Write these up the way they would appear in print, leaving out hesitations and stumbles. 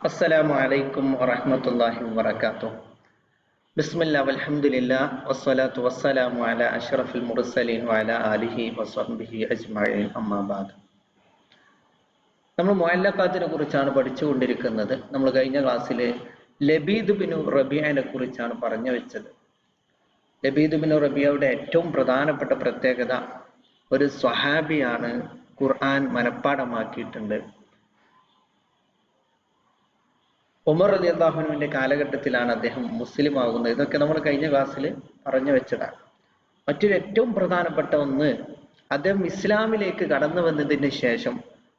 അസ്സലാമു അലൈക്കും വറഹ്മത്തുള്ളാഹി വബറകാതുഹു. ബിസ്മില്ലാ വൽഹംദുലില്ലാ വസ്സലാത്തു വസ്സലാമു അലാ അഷ്റഫിൽ മുർസലീൻ വഅലാ ആലിഹി വസഹ്ബിഹി അജ്മഈൻ അമ്മാ ബഅദ്. നമ്മൾ മുഅല്ലഖാത്തിനെ കുറിച്ചാണ് പഠിച്ചുകൊണ്ടിരിക്കുന്നത്. നമ്മൾ കഴിഞ്ഞ ക്ലാസ്സിൽ ലബീദ് ബിൻ റബീഅനെ കുറിച്ചാണ് പറഞ്ഞു വെച്ചത്. ലബീദ് ബിൻ റബീഅയുടെ ഏറ്റവും പ്രധാനപ്പെട്ട പ്രത്യേകത ഒരു സ്വഹാബിയാണ്, ഖുർആൻ മനഃപ്പാഠമാക്കിയിട്ടുണ്ട്. ഉമർ റളിയല്ലാഹു അൻഹുവിന്റെ കാലഘട്ടത്തിലാണ് അദ്ദേഹം മുസ്ലിം ആകുന്നത്. ഇതൊക്കെ നമ്മൾ കഴിഞ്ഞ ക്ലാസ്സിൽ പറഞ്ഞു വെച്ചതാണ്. മറ്റൊരു ഏറ്റവും പ്രധാനപ്പെട്ട ഒന്ന്, അദ്ദേഹം ഇസ്ലാമിലേക്ക് കടന്നു വന്നതിന് ശേഷം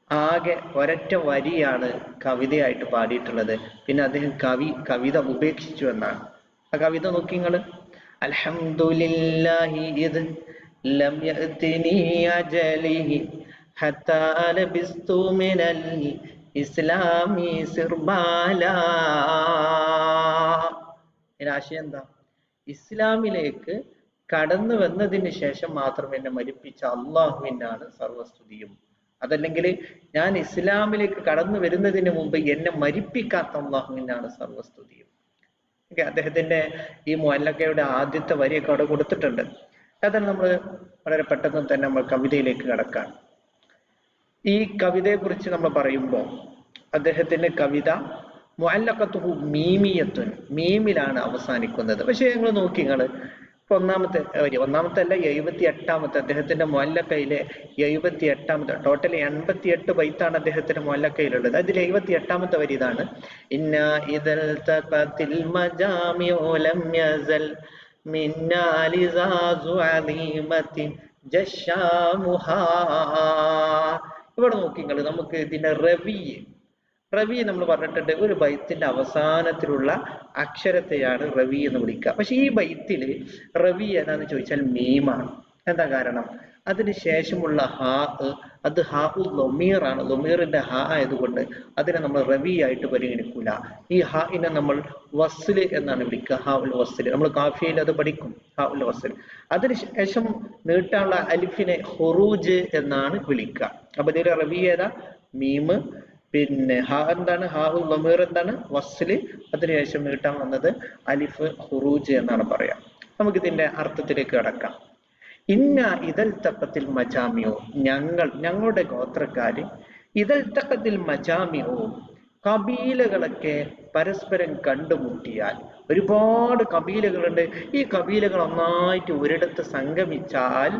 ആകെ ഒരൊറ്റ വരിയാണ് കവിതയായിട്ട് പാടിയിട്ടുള്ളത്. പിന്നെ അദ്ദേഹം കവിത ഉപേക്ഷിച്ചു എന്നാണ്. ആ കവിത നോക്കി നിങ്ങൾ. അൽഹംദുലില്ലാഹി ഇദ് ലം യഅ്തിനി അജലിഹി ഹത്താ ലബിസ്തു മിനൽ ഇസ്ലാമി സിർബാല. ഇതിന്റെ ആശയം എന്താ? ഇസ്ലാമിലേക്ക് കടന്നു വന്നതിന് ശേഷം മാത്രം എന്നെ മരിപ്പിച്ച അള്ളാഹുവിനാണ് സർവസ്തുതിയും. അതല്ലെങ്കിൽ ഞാൻ ഇസ്ലാമിലേക്ക് കടന്നു വരുന്നതിന് മുമ്പ് എന്നെ മരിപ്പിക്കാത്ത അള്ളാഹുവിനാണ് സർവസ്തുതിയും. അദ്ദേഹത്തിന്റെ ഈ മുഅല്ലഖയുടെ ആദ്യത്തെ വരിയൊക്കെ അവിടെ കൊടുത്തിട്ടുണ്ട്. അതാണ് നമ്മൾ വളരെ പെട്ടെന്ന് തന്നെ നമ്മൾ കവിതയിലേക്ക് കടക്കാൻ. ഈ കവിതയെ കുറിച്ച് നമ്മൾ പറയുമ്പോൾ അദ്ദേഹത്തിന്റെ കവിത മുഅല്ലഖത്തുഹു മീമിയത്തുൻ, മീമിലാണ് അവസാനിക്കുന്നത്. പക്ഷെ നിങ്ങൾ നോക്കി, ഇപ്പൊ ഒന്നാമത്തെ അല്ല, 78-ാമത്തെ അദ്ദേഹത്തിന്റെ മുഅല്ലഖയിലെ 78-ാമത്തെ, ടോട്ടൽ 88 ബൈത്താണ് അദ്ദേഹത്തിന്റെ മുഅല്ലഖയിലുള്ളത്. അതിൽ 78-ാമത്തെ വരി ഇതാണ്: ഇന്നാ ഇദൽ തഖതിൽ മജാമിഉ ലം യസൽ മിന്നാ ലിസാസു അലീമത്തിൻ ജശാമുഹാ. ഇവിടെ നോക്കി നമുക്ക് ഇതിന്റെ റവി നമ്മൾ പറഞ്ഞിട്ടുണ്ട്. ഒരു ബൈത്തിന്റെ അവസാനത്തിലുള്ള അക്ഷരത്തെയാണ് റവി എന്ന് വിളിക്കുക. പക്ഷെ ഈ ബൈത്തില് റവി ഏതാന്ന് ചോദിച്ചാൽ മീമാണ്. എന്താ കാരണം? അതിന് ശേഷമുള്ള അത് ലൊമീറാണ്. ലൊമീറിന്റെ ആയതുകൊണ്ട് അതിനെ നമ്മൾ റവി ആയിട്ട് പരിഗണിക്കൂല. ഈ ഹാഇനെ നമ്മൾ വസ്ല് എന്നാണ് വിളിക്കുക. ഹാഉൽ വസ്ല്. നമ്മൾ കാഫിയയിൽ അത് പഠിക്കും, ഹാഉൽ വസ്ല്. അതിന് ശേഷം നീട്ടാനുള്ള അലിഫിനെ ഖുറൂജ് എന്നാണ് വിളിക്കുക. അപ്പൊ ഇതിലെ റവി ഏതാ? മീമ്. പിന്നെ എന്താണ്? ഹാഉൽ ലമീർ എന്താണ്? വസ്ല്. അതിനുശേഷം നീട്ടാൻ വന്നത് അലിഫ്, ഖുറൂജ് എന്നാണ് പറയാ. നമുക്കിതിന്റെ അർത്ഥത്തിലേക്ക് കടക്കാം. ഇന്ന ഇദൽ തഖത്തിൽ മജാമിഉ, ഞങ്ങളുടെ ഗോത്രക്കാര്, ഇദൽ തഖത്തിൽ മജാമിഉ, കബീലകളൊക്കെ പരസ്പരം കണ്ടുമുട്ടിയാൽ, ഒരുപാട് കബീലകളുണ്ട്, ഈ കബീലകൾ ഒന്നായിട്ട് ഒരിടത്ത് സംഗമിച്ചാൽ,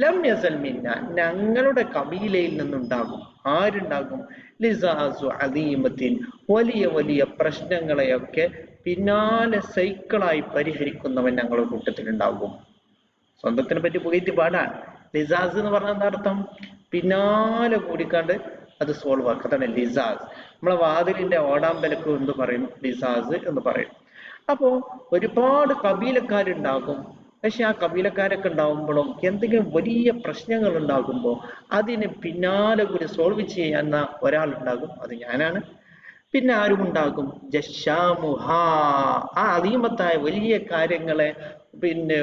ലം യസൽ മിന്ന, ഞങ്ങളുടെ കബീലയിൽ നിന്നുണ്ടാകും. ആരുണ്ടാകും? ലിസാസു അലീമത്തിൻ, വലിയ വലിയ പ്രശ്നങ്ങളെയൊക്കെ പിന്നാലെ സൈക്കിളായി പരിഹരിക്കുന്നവൻ ഞങ്ങളുടെ കൂട്ടത്തിലുണ്ടാകും. സ്വന്തത്തിനെ പറ്റി പുകഴ്ത്തി പാടാൻ. ലിസാസ് എന്ന് പറഞ്ഞാൽ എന്താ അർത്ഥം? പിന്നാലെ കൂടിക്കാണ്ട് അത് സോൾവ് ആക്കുക. അതാണ് ലിസാസ്. നമ്മളെ വാതിലിന്റെ ഓടാമ്പലക്ക് എന്ത് പറയും? ലിസാസ് എന്ന് പറയും. അപ്പോ ഒരുപാട് കബീലക്കാരുണ്ടാകും. പക്ഷെ ആ കബീലക്കാരൊക്കെ ഉണ്ടാകുമ്പോഴും എന്തെങ്കിലും വലിയ പ്രശ്നങ്ങൾ ഉണ്ടാകുമ്പോൾ അതിന് പിന്നാലെ കൂടി സോൾവ് ചെയ്യുന്ന ഒരാളുണ്ടാകും. അത് ഞാനാണ്. പിന്നെ ആരുമുണ്ടാകും? ജശാമുഹാ, ആ അലീമത്തായ വലിയ കാര്യങ്ങളെ പിന്നെ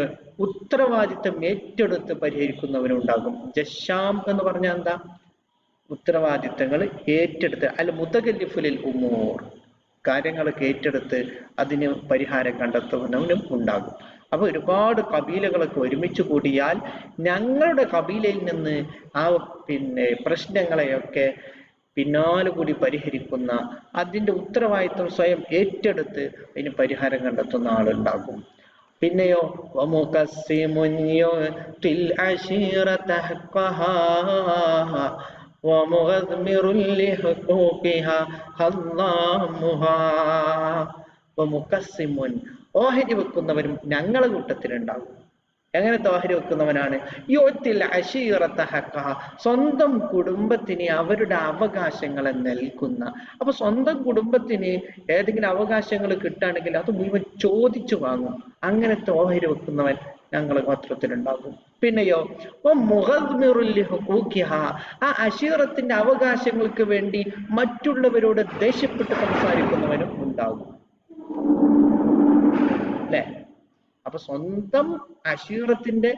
ഉത്തരവാദിത്തം ഏറ്റെടുത്ത് പരിഹരിക്കുന്നവനുണ്ടാകും. ജശാം എന്ന് പറഞ്ഞാൽ എന്താ? ഉത്തരവാദിത്തങ്ങൾ ഏറ്റെടുത്ത്, അൽ മുതകല്ലിഫുലിൽ ഉമൂർ, കാര്യങ്ങളൊക്കെ ഏറ്റെടുത്ത് അതിന് പരിഹാരം കണ്ടെത്തുന്നവനും ഉണ്ടാകും. അപ്പൊ ഒരുപാട് കബീലകളൊക്കെ ഒരുമിച്ച് കൂടിയാൽ ഞങ്ങളുടെ കബീലയിൽ നിന്ന് ആ പ്രശ്നങ്ങളെയൊക്കെ പിന്നാലെ കൂടി പരിഹരിക്കുന്ന, അതിന്റെ ഉത്തരവാദിത്വം സ്വയം ഏറ്റെടുത്ത് അതിന് പരിഹാരം കണ്ടെത്തുന്ന ആളുണ്ടാകും. പിന്നെയോ ഓഹരി വെക്കുന്നവരും ഞങ്ങളെ കൂട്ടത്തിലുണ്ടാകും. എങ്ങനത്തെ ഓഹരി വെക്കുന്നവനാണ്? യുത്തിൽ അശീറത ഹഖഹ, സ്വന്തം കുടുംബത്തിന് അവരുടെ അവകാശങ്ങളെ നൽകുന്ന. അപ്പൊ സ്വന്തം കുടുംബത്തിന് ഏതെങ്കിലും അവകാശങ്ങൾ കിട്ടുകയാണെങ്കിൽ അത് മുഴുവൻ ചോദിച്ചു വാങ്ങും. അങ്ങനത്തെ ഓഹരി വെക്കുന്നവൻ ഞങ്ങളെ ഗോത്രത്തിലുണ്ടാകും. പിന്നെയോ ആ അശീറത്തിന്റെ അവകാശങ്ങൾക്ക് വേണ്ടി മറ്റുള്ളവരോട് ദേഷ്യപ്പെട്ട് സംസാരിക്കുന്നവനും ഉണ്ടാകും. അല്ലെ? അപ്പൊ സ്വന്തം അശീറത്തിന്റെ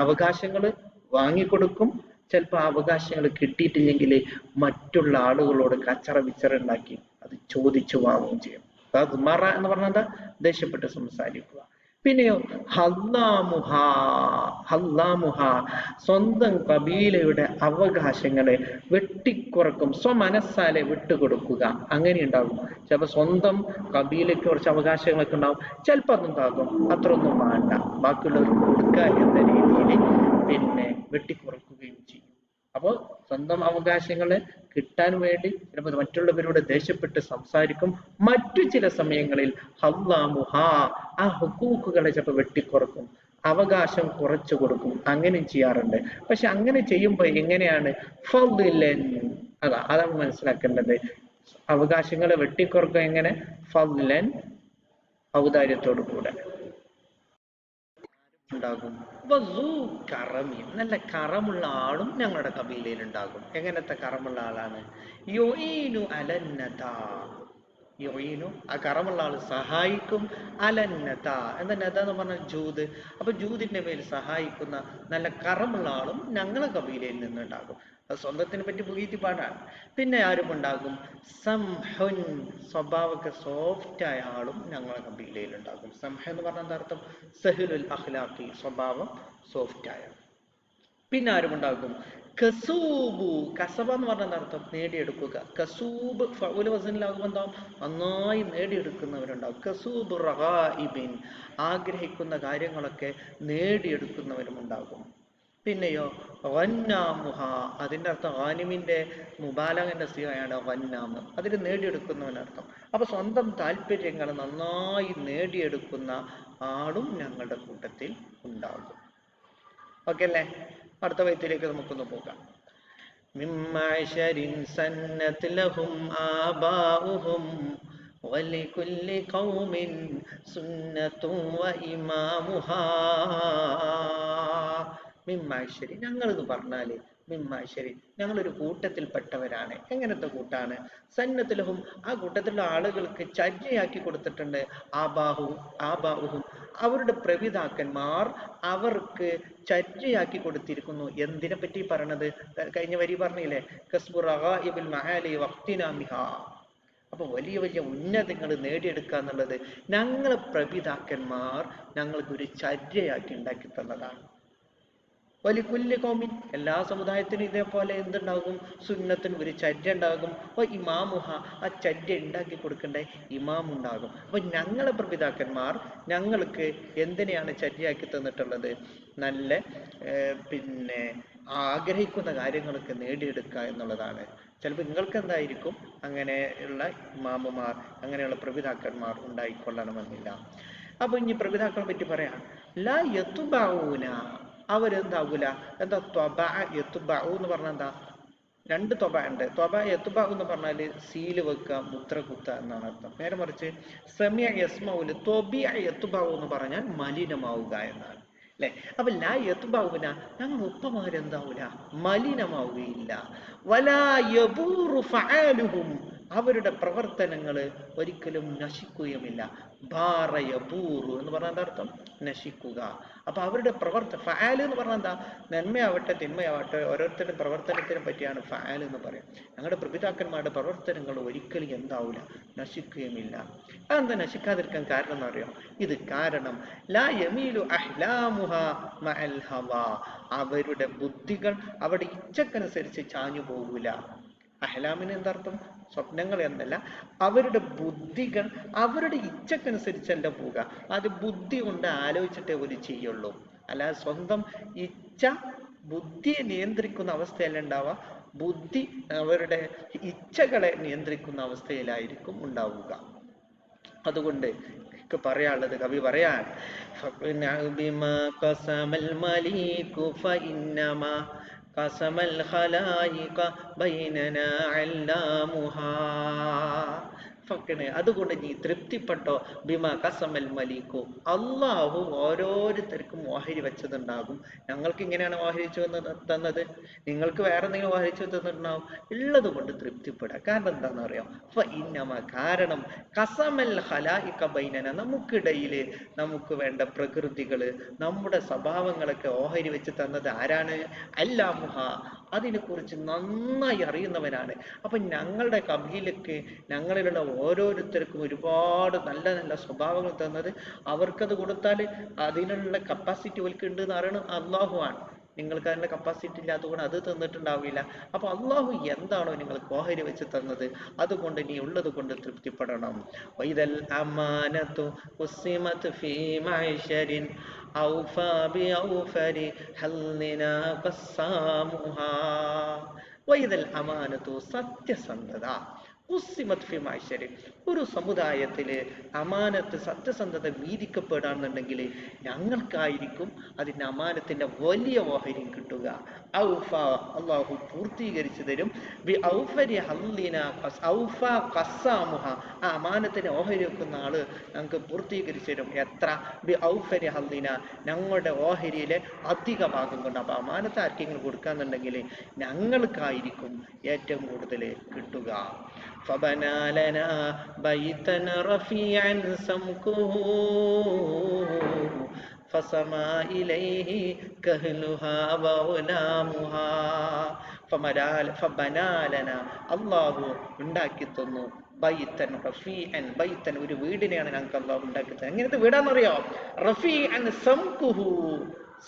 അവകാശങ്ങൾ വാങ്ങിക്കൊടുക്കും. ചിലപ്പോൾ അവകാശങ്ങൾ കിട്ടിയിട്ടില്ലെങ്കിൽ മറ്റുള്ള ആളുകളോട് കച്ചറ വിച്ചറ ഉണ്ടാക്കി ചോദിച്ചു വാങ്ങുകയും ചെയ്യും. മറ എന്ന് പറഞ്ഞാൽ എന്താ? ദേഷ്യപ്പെട്ട് സംസാരിക്കുക. പിന്നെയോ ഹല്ലാമുഹ, ഹല്ലാമുഹ സ്വന്തം കബീലയുടെ അവകാശങ്ങളെ വെട്ടിക്കുറക്കും, സ്വമനസ്സാലെ വിട്ടുകൊടുക്കുക. അങ്ങനെ ഉണ്ടാകും. ചിലപ്പോൾ സ്വന്തം കബീലയ്ക്ക് കുറച്ച് അവകാശങ്ങളൊക്കെ ഉണ്ടാവും, ചിലപ്പോൾ അതെന്താകും, അത്രയൊന്നും വേണ്ട, ബാക്കിയുള്ളവർക്ക് കൊടുക്കുക എന്ന രീതിയിൽ പിന്നെ വെട്ടിക്കുറക്കുകയും ചെയ്യും. അപ്പോൾ സ്വന്തം അവകാശങ്ങളെ കിട്ടാൻ വേണ്ടി ചിലപ്പോൾ മറ്റുള്ളവരോട് ദേഷ്യപ്പെട്ട് സംസാരിക്കും. മറ്റു ചില സമയങ്ങളിൽ ഹല്ലാമുഹ ആ ഹുക്കൂക്കുകളെ ചിലപ്പോൾ വെട്ടിക്കുറക്കും, അവകാശം കുറച്ചു കൊടുക്കും. അങ്ങനെയും ചെയ്യാറുണ്ട്. പക്ഷെ അങ്ങനെ ചെയ്യുമ്പോൾ എങ്ങനെയാണ്? ഫദ്ലൻ, അതാണ് മനസ്സിലാക്കേണ്ടത്. അവകാശങ്ങളെ വെട്ടിക്കുറക്കുക എങ്ങനെ? ഫദ്ലൻ, ഔദാര്യത്തോടു കൂടെ ഉണ്ടാകും. കറമി, നല്ല കറമുള്ള ആളും ഞങ്ങളുടെ കബീലയിൽ ഉണ്ടാകും. എങ്ങനത്തെ കറമുള്ള ആളാണ്? യുഈനു അലന്നതാ, യുഈനു ആ കറമുള്ള ആൾ സഹായിക്കും, അലന്നത എന്താ നത എന്ന് പറഞ്ഞാൽ ജൂത്. അപ്പൊ ജൂതിന്റെ മേൽ സഹായിക്കുന്ന നല്ല കറമുള്ള ആളും ഞങ്ങളെ കബീലയിൽ നിന്നുണ്ടാകും. അത് സ്വന്തത്തിനെ പറ്റി പുകീറ്റി പാടാണ്. പിന്നെ ആരും ഉണ്ടാകും? സംഹുൻ, സ്വഭാവമൊക്കെ സോഫ്റ്റ് ആയ ആളും ഞങ്ങളെ കബീലയിൽ ഉണ്ടാകും. സംഹ എന്ന് പറഞ്ഞാൽ എന്താ അർത്ഥം? സഹലുൽ അഖ്ലാഖി, സ്വഭാവം സോഫ്റ്റ് ആയ. പിന്നെ ആരും ഉണ്ടാകും? കസൂബു, കസബ എന്ന് പറഞ്ഞ അർത്ഥം നേടിയെടുക്കുക. കസൂബ് ഫൗല വസനിലാകുമ്പോൾ എന്താ? നന്നായി നേടിയെടുക്കുന്നവരുണ്ടാവും. കസൂബ് റഗായിബിൻ, ആഗ്രഹിക്കുന്ന കാര്യങ്ങളൊക്കെ നേടിയെടുക്കുന്നവരും ഉണ്ടാകും. പിന്നെയോ ഗന്നാമുഹ, അതിൻ്റെ അർത്ഥം ഗാനിമിന്റെ മുബാലകന്റെ സിഗയാണ് ഗന്നാമ്, അതിൽ നേടിയെടുക്കുന്നവനർത്ഥം. അപ്പൊ സ്വന്തം താല്പര്യങ്ങൾ നന്നായി നേടിയെടുക്കുന്ന ആളും ഞങ്ങളുടെ കൂട്ടത്തിൽ ഉണ്ടാകും. ഓക്കെ അല്ലേ? അടുത്ത വയത്തിലേക്ക് നമുക്കൊന്ന് പോകാം. മിമ്മഅശരിൻ സന്നത് ലഹും ആബാഉഹും വലികുല്ലി ഖൗമിൻ സുന്നത്തും വഇമാമുഹാ. മിമ്മഅശരി, ഞങ്ങൾ എന്ന് പറഞ്ഞാല് മിമ്മഅശരി ഞങ്ങളൊരു കൂട്ടത്തിൽപ്പെട്ടവരാണ്. എങ്ങനത്തെ കൂട്ടാണ്? സന്നത്ത് ലഹും, ആ കൂട്ടത്തിലുള്ള ആളുകൾക്ക് ചര്യയാക്കി കൊടുത്തിട്ടുണ്ട്. ആബാഹും അവരുടെ പ്രപിതാക്കന്മാർ അവർക്ക് ചര്യയാക്കി കൊടുത്തിരിക്കുന്നു. എന്തിനെ പറ്റി പറയണത്? കഴിഞ്ഞ വരി പറഞ്ഞില്ലേ, കസ്ബു റഗായിബിൽ മആലി വഖ്തിനാമിഹാ. അപ്പൊ വലിയ വലിയ ഉന്നതങ്ങൾ നേടിയെടുക്കുക എന്നുള്ളത് ഞങ്ങളെ പ്രപിതാക്കന്മാർ ഞങ്ങൾക്ക് ഒരു ചര്യയാക്കി ഉണ്ടാക്കി തന്നതാണ്. വലിക്കുല്യ കൗമിൻ, എല്ലാ സമുദായത്തിനും ഇതേപോലെ എന്തുണ്ടാകും? സുന്നത്തിന് ഒരു ചര്യ ഉണ്ടാകും. അപ്പൊ ഇമാമുഹ, ആ ചര്യ ഉണ്ടാക്കി കൊടുക്കേണ്ട ഇമാം ഉണ്ടാകും. അപ്പൊ ഞങ്ങളെ പ്രപിതാക്കന്മാർ ഞങ്ങൾക്ക് എന്തിനെയാണ് ചര്യയാക്കി തന്നിട്ടുള്ളത്? നല്ല പിന്നെ ആഗ്രഹിക്കുന്ന കാര്യങ്ങളൊക്കെ നേടിയെടുക്കുക എന്നുള്ളതാണ്. ചിലപ്പോൾ നിങ്ങൾക്ക് എന്തായിരിക്കും അങ്ങനെയുള്ള ഇമാമുമാർ, അങ്ങനെയുള്ള പ്രപിതാക്കന്മാർ ഉണ്ടായിക്കൊള്ളണമെന്നില്ല. അപ്പൊ ഇനി പ്രപിതാക്കളെ പറ്റി പറയാം. ലാ യതുബഊന, അവരെന്താവൂല, എന്താ ത്വബഅ യതുബഉ എന്ന് പറഞ്ഞാൽ എന്താ? രണ്ട് ത്വബ ഉണ്ട്. ത്വബ യതുബഉ എന്ന് പറഞ്ഞാല് സീല് വെക്കുക, മുദ്ര കുത്തുക എന്നാണ് അർത്ഥം. നേരെ മറിച്ച് സമിഅ യസ്മഉല് ത്വബിഅ യതുബഉ എന്ന് പറഞ്ഞാൽ മലിനമാവുക എന്നാണ്. അല്ലെ? അപ്പൊ ലാ യതുബഉന, ഞങ്ങൾ ഉപ്പമാരെന്താവൂല, മലിനമാവുകയില്ല. വലാ യബൂറു ഫആലുഹും, അവരുടെ പ്രവർത്തനങ്ങൾ ഒരിക്കലും നശിക്കുകയുമില്ല. ബാറ യബൂറു എന്ന് പറഞ്ഞാൽ എന്താ അർത്ഥം? നശിക്കുക. അപ്പൊ അവരുടെ ഫഅൽ എന്ന് പറഞ്ഞാൽ എന്താ? നന്മയാവട്ടെ തിന്മയാവട്ടെ ഓരോരുത്തരുടെ പ്രവർത്തനത്തിനെ പറ്റിയാണ് ഫഅൽ എന്ന് പറയാം. ഞങ്ങളുടെ പ്രപിതാക്കന്മാരുടെ പ്രവർത്തനങ്ങൾ ഒരിക്കലും എന്താവൂല, നശിക്കുകയുമില്ല. അതെന്താ നശിക്കാതിരിക്കാൻ കാരണം എന്ന് അറിയാം? ഇത് കാരണം ലാ യമീലു അഹ്ലാമുഹ മഅൽ ഹവാ, അവരുടെ ബുദ്ധികൾ അവരുടെ ഇച്ഛക്കനുസരിച്ച് ചാഞ്ഞു പോകൂല. അഹ്ലാമിന് എന്താർത്ഥം? സ്വപ്നങ്ങൾ എന്നല്ല, അവരുടെ ബുദ്ധികൾ അവരുടെ ഇച്ഛക്കനുസരിച്ചല്ല പോവുക. അത് ബുദ്ധി കൊണ്ട് ആലോചിച്ചിട്ടേ ഒരു ചെയ്യുള്ളൂ. അല്ലാതെ സ്വന്തം ഇച്ഛ ബുദ്ധിയെ നിയന്ത്രിക്കുന്ന അവസ്ഥയല്ല ഉണ്ടാവുക, ബുദ്ധി അവരുടെ ഇച്ഛകളെ നിയന്ത്രിക്കുന്ന അവസ്ഥയിലായിരിക്കും ഉണ്ടാവുക. അതുകൊണ്ട് പറയാനുള്ളത്, കവി പറയാൻ കസമൽ ഖലായിക ബൈനനാ അല്ലാമുഹാ. അതുകൊണ്ട് നീ തൃപ്തിപ്പെട്ടോ. ബിമ കസമൽ മലീക്കു, അള്ളാഹു ഓരോരുത്തർക്കും ഓഹരി വെച്ചതുണ്ടാകും. ഞങ്ങൾക്ക് ഇങ്ങനെയാണ് ഓഹരിച്ചു തന്നത്, നിങ്ങൾക്ക് വേറെ എന്തെങ്കിലും ഓഹരിച്ചു തന്നിട്ടുണ്ടാവും. ഉള്ളത് കൊണ്ട് തൃപ്തിപ്പെടുക. കാരണം എന്താണെന്ന് അറിയാം? കാരണം കസമൽ ഖലായിക ബൈനന, നമുക്കിടയിൽ നമുക്ക് വേണ്ട പ്രകൃതികള് നമ്മുടെ സ്വഭാവങ്ങളൊക്കെ ഓഹരി വെച്ച് തന്നത് ആരാണ്? അല്ലാമുഹ, അതിനെക്കുറിച്ച് നന്നായി അറിയുന്നവരാണ്. അപ്പൊ ഞങ്ങളുടെ കബീലക്ക് ഞങ്ങളിലുള്ള ഓരോരുത്തർക്കും ഒരുപാട് നല്ല നല്ല സ്വഭാവങ്ങൾ തന്നത് അവർക്കത് കൊടുത്താൽ അതിനുള്ള കപ്പാസിറ്റി അവർക്ക് ഉണ്ട് എന്ന് അറിയണം അള്ളാഹുവാണ്. നിങ്ങൾക്ക് അതിന്റെ കപ്പാസിറ്റി ഇല്ലാത്തതുകൊണ്ട് അത് തന്നിട്ടുണ്ടാവില്ല. അപ്പൊ അള്ളാഹു എന്താണോ നിങ്ങൾക്ക് ഓഹരി വെച്ച് തന്നത് അതുകൊണ്ട് നീ ഉള്ളത് കൊണ്ട് തൃപ്തിപ്പെടണം. വൈദൽ അമാനത്തു ഉസ്സിമത് ഫീ മഅ്ശരിൻ ഔഫാ ബി ഔഫരി ഹല്ലിനാ ഖസ്സാമുഹാ. വൈദൽ അമാനത്തു സത്യസന്ധത ഉസ്സിമത് ഫീ മഅ്ശരിൻ, ഒരു സമുദായത്തില് അമാനത്ത് സത്യസന്ധത വീതിക്കപ്പെടാന്നുണ്ടെങ്കിൽ ഞങ്ങൾക്കായിരിക്കും അതിന്റെ അമാനത്തിന്റെ വലിയ ഓഹരി കിട്ടുക. ഔഫ, അള്ളാഹു പൂർത്തീകരിച്ചു തരും. ബി ഔഫരി ഹല്ലിന ഔഫ ഖസ്സാമുഹ, ആ അമാനത്തിന് ഓഹരി വെക്കുന്ന ആള് ഞങ്ങൾക്ക് പൂർത്തീകരിച്ചു തരും. എത്ര? ബി ഔഫരി ഹല്ലിന, ഞങ്ങളുടെ ഓഹരിയിലെ അധിക ഭാഗം കൊണ്ട്. അപ്പൊ അമാനത്ത് ആർക്കെങ്കിലും കൊടുക്കാന്നുണ്ടെങ്കിൽ ഞങ്ങൾക്കായിരിക്കും ഏറ്റവും കൂടുതൽ കിട്ടുക. فبنى لنا بيتا رفيعا سمكه فسما إليه كهلها وغلامها. فبنى لنا, അള്ളാഹു ഉണ്ടാക്കി തന്നു ബൈത്തൻ റഫീഅൻ, ബൈത്തൻ ഒരു വീടിനെയാണ് ഞങ്ങൾക്ക് അള്ളാഹു ഉണ്ടാക്കി തന്നത്. എങ്ങനത്തെ വീടാണെന്നറിയോ? റഫീഅൻ സംകുഹു,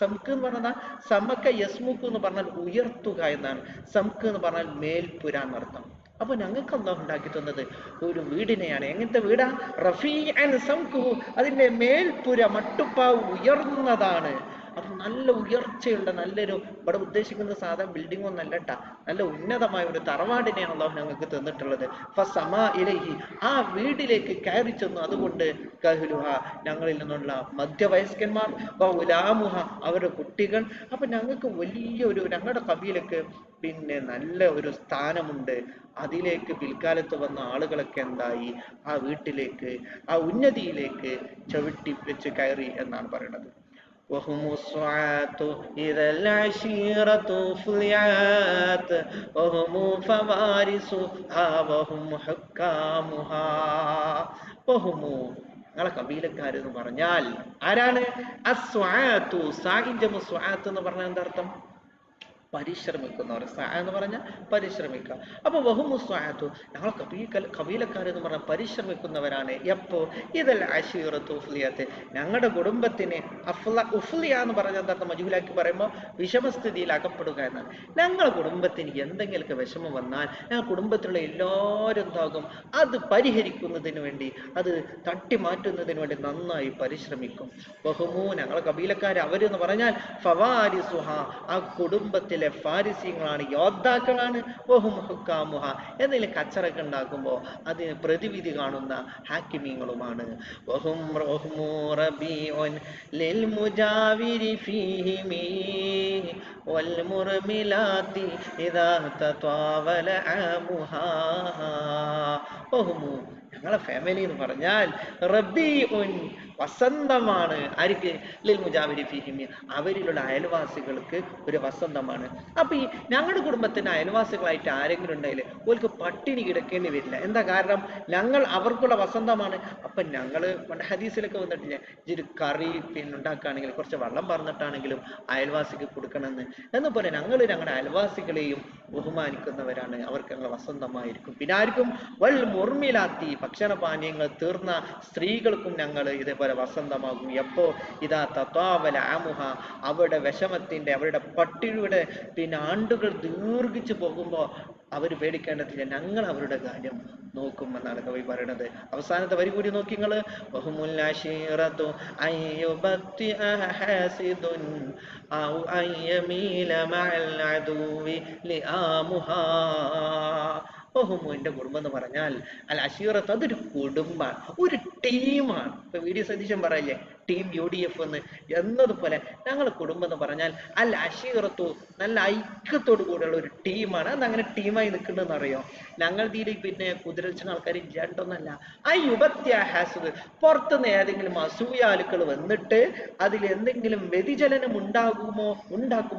സംക്ക് എന്ന് പറഞ്ഞാൽ സമക്ക യസ്മുക്ക് എന്ന് പറഞ്ഞാൽ ഉയർത്തുക എന്നാണ്. സംക്ക് എന്ന് പറഞ്ഞാൽ മേൽപ്പുര എന്നർത്ഥം. അപ്പൊ ഞങ്ങൾക്ക് അള്ളാഹു ഉണ്ടാക്കി തന്നത് ഒരു വീടിനെയാണ്. എങ്ങനത്തെ വീടാ? റഫീഅൻ സംകുഹു, അതിന്റെ മേൽപ്പുര മട്ടുപ്പാവ് ഉയർന്നതാണ്. അപ്പൊ നല്ല ഉയർച്ചയുള്ള നല്ലൊരു, ഇവിടെ ഉദ്ദേശിക്കുന്ന സാധാ ബിൽഡിംഗ് ഒന്നല്ല ട്ടാ, നല്ല ഉന്നതമായ ഒരു തറവാടിനെയാണ് അള്ളാഹു ഞങ്ങൾക്ക് തന്നിട്ടുള്ളത്. ഫസമാ ഇലൈഹി, ആ വീട്ടിലേക്ക് കയറി ചെന്നു. അതുകൊണ്ട് കഹ്ലുഹ, ഞങ്ങളിൽ നിന്നുള്ള മധ്യവയസ്കന്മാർ, വഉലാമുഹ, അവരുടെ കുട്ടികൾ. അപ്പൊ ഞങ്ങൾക്ക് വലിയൊരു, ഞങ്ങളുടെ കബീലക്ക് പിന്നെ നല്ല ഒരു സ്ഥാനമുണ്ട്. അതിലേക്ക് പിൽക്കാലത്ത് വന്ന ആളുകളൊക്കെ എന്തായി? ആ വീട്ടിലേക്ക്, ആ ഉന്നതിയിലേക്ക് ചവിട്ടി വെച്ച് കയറി എന്നാണ് പറയുന്നത്. وهم الصعاة إذا العشيرة فليات وهم فوارسها وهم حكامها. وهم, ഞങ്ങളെ കബീലക്കാരെന്ന് പറഞ്ഞാൽ ആരാണ്? അസ്വാഅത്തു, സാഇജമു സ്വാഅത്ത് എന്ന് പറഞ്ഞാൽ എന്താ അർത്ഥം? പരിശ്രമിക്കുന്നവർ. എന്ന് പറഞ്ഞാൽ പരിശ്രമിക്കുക. അപ്പൊ വഹുമുസ്വാഅത്തു, ഞങ്ങൾ കബീലക്കാരെന്ന് പറഞ്ഞാൽ പരിശ്രമിക്കുന്നവരാണ്. എപ്പോ? ഇതൽ അശീറത്തു ഉഫ്ലിയത്ത്, ഞങ്ങളുടെ കുടുംബത്തിന് ഉഫ്ലിയ എന്ന് പറഞ്ഞാൽ എന്താ? മജൂലാക്കി പറയുമ്പോൾ വിഷമസ്ഥിതിയിൽ അകപ്പെടുക എന്നാണ്. ഞങ്ങളുടെ കുടുംബത്തിന് എന്തെങ്കിലുമൊക്കെ വിഷമം വന്നാൽ ഞങ്ങളുടെ കുടുംബത്തിലുള്ള എല്ലാവരും എന്താകും? അത് പരിഹരിക്കുന്നതിന് വേണ്ടി, അത് തട്ടി മാറ്റുന്നതിന് വേണ്ടി നന്നായി പരിശ്രമിക്കും. ബഹുമൂ, ഞങ്ങളെ കബീലക്കാർ അവരെന്ന് പറഞ്ഞാൽ ഫവാരിസുഹ, ആ കുടുംബത്തിലെ ഫാരിസ്യങ്ങളാണ്, യോദ്ധാക്കളാണ്. വഹും ഹുക്കാമുഹ, എന്തെങ്കിലും കച്ചറൊക്കെ ഉണ്ടാക്കുമ്പോൾ അതിന് പ്രതിവിധി കാണുന്ന ഹാക്കിമീങ്ങളുമാണ്. വഹും റബീഉൻ ലിൽ മുജാവിരി ഫീഹിമി വൽ മുർമിലാത്തി ഇദാ തതാവല ആമുഹാ. വഹും, ഞങ്ങളെ ഫാമിലി എന്ന് പറഞ്ഞാൽ റബീഉൻ, വസന്തമാണ്. ആർക്ക്? ലിൽ മുജാവിരി ഫീഹിമി, അവരിലുള്ള അയൽവാസികൾക്ക് ഒരു വസന്തമാണ്. അപ്പൊ ഈ ഞങ്ങളുടെ കുടുംബത്തിന് അയൽവാസികളായിട്ട് ആരെങ്കിലും ഉണ്ടെങ്കിൽ ഓർക്ക് പട്ടിണി കിടക്കേണ്ടി വരില്ല. എന്താ കാരണം? ഞങ്ങൾ അവർക്കുള്ള വസന്തമാണ്. അപ്പൊ ഞങ്ങള് പണ്ട് ഹദീസിലൊക്കെ വന്നിട്ടില്ലേ, ഒരു കറി പിന്നെ ഉണ്ടാക്കുകയാണെങ്കിൽ കുറച്ച് വെള്ളം പറഞ്ഞിട്ടാണെങ്കിലും അയൽവാസിക്ക് കൊടുക്കണമെന്ന്. എന്നപോലെ ഞങ്ങളുടെ അയൽവാസികളെയും ബഹുമാനിക്കുന്നവരാണ്. അവർക്ക് ഞങ്ങൾ വസന്തമായിരിക്കും. പിന്നെ ആർക്കും? വൽ മുർമിലാത്തി, ഭക്ഷണപാനീയങ്ങൾ തീർന്ന സ്ത്രീകൾക്കും ഞങ്ങൾ ഇതേപോലെ വസന്തമാകും. എപ്പോ? ഇതാ തതാവല ആമുഹ, അവരുടെ വിഷമത്തിന്റെ, അവരുടെ പട്ടിണിയുടെ പിന്നെ ആണ്ടുകൾ ദീർഘിച്ചു പോകുമ്പോ അവർ പേടിക്കേണ്ടതില്ല, ഞങ്ങൾ അവരുടെ കാര്യം നോക്കും എന്നാണ് കവി പറയുന്നത്. അവസാനത്തെ വരി കൂടി നോക്കി നിങ്ങള്. എന്റെ കുടുംബം എന്ന് പറഞ്ഞാൽ അൽ അഷീറത്ത്, അതൊരു കുടുംബാണ്, ഒരു ടീമാണ്. ഇപ്പൊ വി ഡി സതീശൻ പറയില്ലേ ടീം UDF എന്നതുപോലെ ഞങ്ങളുടെ കുടുംബം എന്ന് പറഞ്ഞാൽ അൽ അഷീറത്തു, നല്ല ഐക്യത്തോടു കൂടെയുള്ള ഒരു ടീമാണ്. അത് അങ്ങനെ ടീമായി നിൽക്കുന്നതെന്ന് അറിയോ? ഞങ്ങളുടെ ഇതിൽ പിന്നെ കുതിരച്ചിന് ആൾക്കാർ ഇല്ലാണ്ടൊന്നല്ല. ഹാസിദ്, പുറത്തുനിന്ന് ഏതെങ്കിലും അസൂയാലുക്കൾ വന്നിട്ട് അതിൽ എന്തെങ്കിലും വ്യതിചലനം ഉണ്ടാക്കുമോ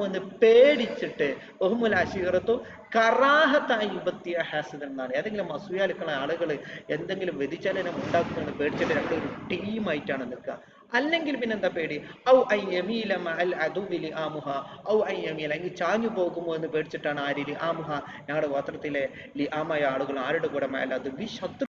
എന്ന് പേടിച്ചിട്ട് ബഹുമുൽ അഷീറത്തു കറാഹത്തായി യുബത്തിയ ഹാസിദ് എന്നാണ്. ഏതെങ്കിലും അസൂയാലുക്കളെ ആളുകൾ എന്തെങ്കിലും വ്യതിചലനം ഉണ്ടാക്കുമെന്ന് പേടിച്ചിട്ട് ഞങ്ങൾ ഒരു ടീമായിട്ടാണ് നിൽക്കുക. അല്ലെങ്കിൽ പിന്നെന്താ പേടി? ഔ അൻ യമീല മഅൽ അദുവ്വി ലിആമുഹ, ഔ അൻ യമീല, എങ്കിൽ ചാഞ്ഞു പോകുമോ എന്ന് പേടിച്ചിട്ടാണ് ആര് ലിആമുഹ, ഞങ്ങളുടെ ഗോത്രത്തിലെ ലിആമായ ആളുകൾ ആരുടെ കൂടെ മഅൽ അദുവ്വി, ശത്രു